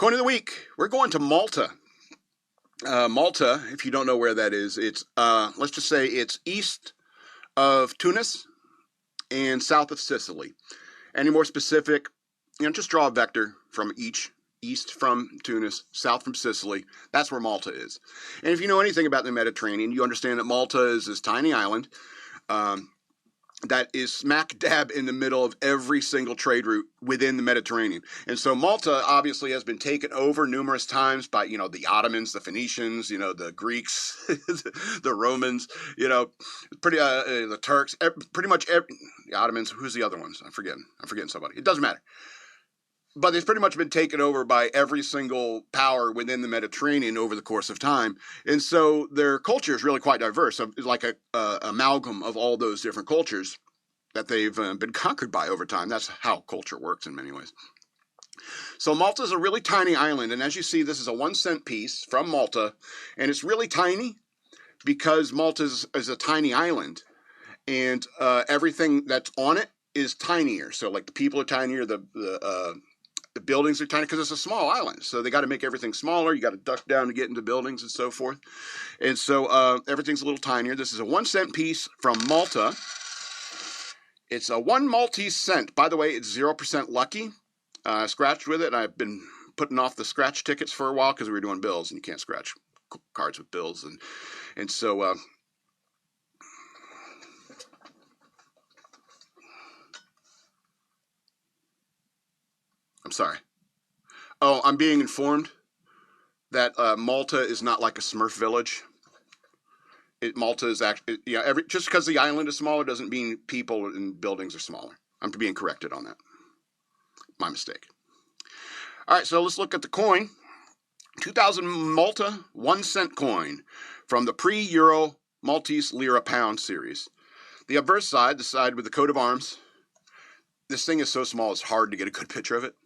Coin of the week. We're going to Malta. Malta, if you don't know where that is, it's let's just say it's east of Tunis and south of Sicily. Any more specific, just draw a vector from each. East from Tunis, south from Sicily. That's where Malta is. And if you know anything about the Mediterranean, you understand that Malta is this tiny island that is smack dab in the middle of every single trade route within the Mediterranean. And so Malta obviously has been taken over numerous times by, the Ottomans, the Phoenicians, the Greeks, the Romans, the Turks, pretty much the Ottomans. Who's the other ones? I'm forgetting somebody. It doesn't matter. But it's pretty much been taken over by every single power within the Mediterranean over the course of time. And so their culture is really quite diverse. It's like a amalgam of all those different cultures that they've been conquered by over time. That's how culture works in many ways. So Malta is a really tiny island. And as you see, this is a 1-cent piece from Malta. And it's really tiny because Malta is a tiny island. And everything that's on it is tinier. So like the people are tinier, the buildings are tiny because it's a small island. So they got to make everything smaller. You got to duck down to get into buildings and so forth. And so everything's a little tinier. This is a 1-cent piece from Malta. It's a 1 Maltese cent. By the way, it's 0% lucky. I scratched with it. And I've been putting off the scratch tickets for a while because we were doing bills and you can't scratch cards with bills. And so I'm sorry. Oh, I'm being informed that Malta is not like a Smurf village. Malta is actually, just because the island is smaller doesn't mean people and buildings are smaller. I'm being corrected on that. My mistake. All right, so let's look at the coin. 2000 Malta 1-cent coin from the pre-Euro Maltese Lira Pound series. The obverse side, the side with the coat of arms. This thing is so small it's hard to get a good picture of it.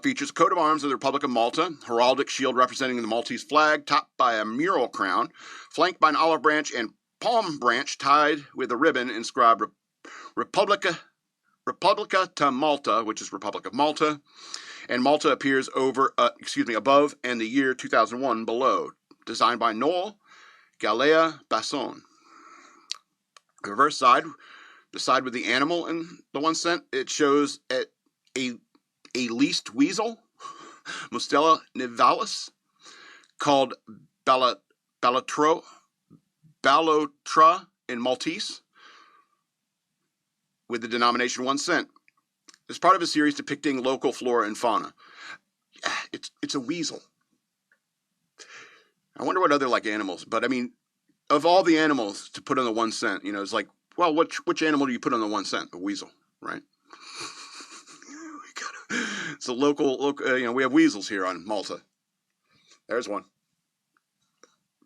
Features a coat of arms of the Republic of Malta, heraldic shield representing the Maltese flag, topped by a mural crown, flanked by an olive branch and palm branch tied with a ribbon inscribed Republica to Malta, which is Republic of Malta, and Malta appears above and the year 2001 below. Designed by Noel Galea Basson. The reverse side, the side with the animal in the 1 cent, it shows a least weasel, Mustela nivalis, called Balotra in Maltese, with the denomination 1 cent. It's part of a series depicting local flora and fauna. It's a weasel. I wonder what other animals, but I mean, of all the animals to put on the 1 cent, it's like, well, which animal do you put on the 1 cent? A weasel, right? It's a local, we have weasels here on Malta. There's one.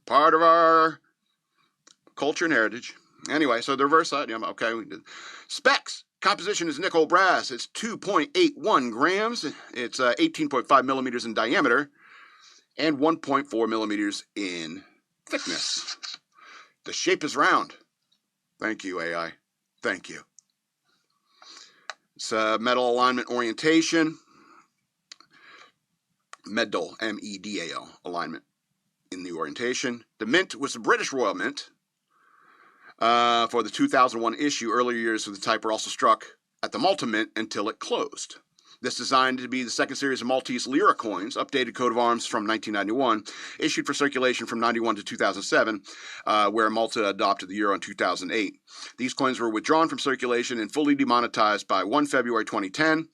Part of our culture and heritage. Anyway, so the reverse side, okay. We did. Specs. Composition is nickel brass. It's 2.81 grams. It's 18.5 millimeters in diameter and 1.4 millimeters in thickness. The shape is round. Thank you, AI. Thank you. It's metal alignment orientation. Medal, M-E-D-A-L, alignment in the orientation. The mint was the British Royal Mint for the 2001 issue. Earlier years of the type were also struck at the Malta Mint until it closed. This designed to be the second series of Maltese Lira coins, updated coat of arms from 1991, issued for circulation from 91 to 2007, where Malta adopted the euro in 2008. These coins were withdrawn from circulation and fully demonetized by 1 February 2010,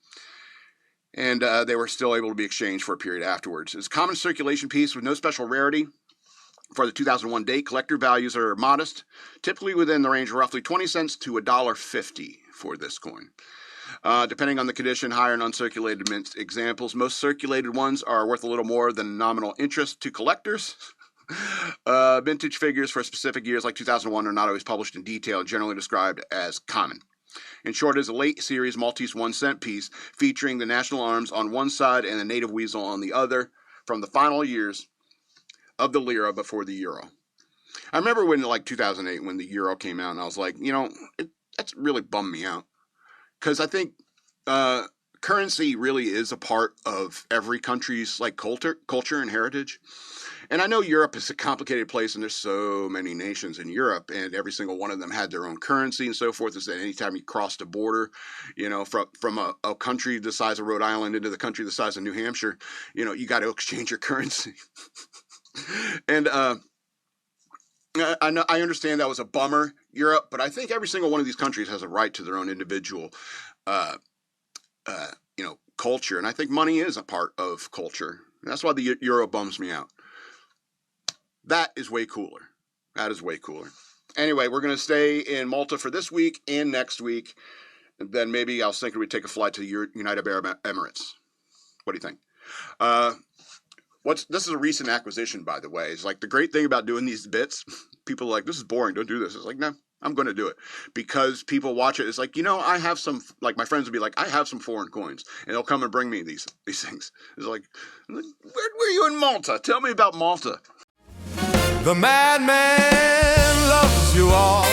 and they were still able to be exchanged for a period afterwards. It's a common circulation piece with no special rarity. For the 2001 date, collector values are modest, typically within the range of roughly 20 cents to $1.50 for this coin. Depending on the condition, higher and uncirculated mint examples. Most circulated ones are worth a little more than nominal interest to collectors. Vintage figures for specific years like 2001 are not always published in detail and generally described as common. In short, it is a late series Maltese 1 cent piece featuring the national arms on one side and the native weasel on the other from the final years of the lira before the euro. I remember when, 2008, when the euro came out, and I was like, that's really bummed me out. Because I think currency really is a part of every country's like culture and heritage. And I know Europe is a complicated place, and there's so many nations in Europe, and every single one of them had their own currency and so forth. Is that anytime you crossed a border, from a country the size of Rhode Island into the country the size of New Hampshire, you got to exchange your currency. And I understand that was a bummer, Europe, but I think every single one of these countries has a right to their own individual, culture. And I think money is a part of culture. And that's why the euro bums me out. That is way cooler. That is way cooler. Anyway, we're going to stay in Malta for this week and next week. And then maybe I was thinking we'd take a flight to the United Arab Emirates. What do you think? This is a recent acquisition, by the way. It's like the great thing about doing these bits, people are like, this is boring, don't do this. It's like, no, I'm going to do it. Because people watch it. It's like, I have some, like my friends would be like, I have some foreign coins. And they'll come and bring me these things. It's like, where were you in Malta? Tell me about Malta. The madman loves you all.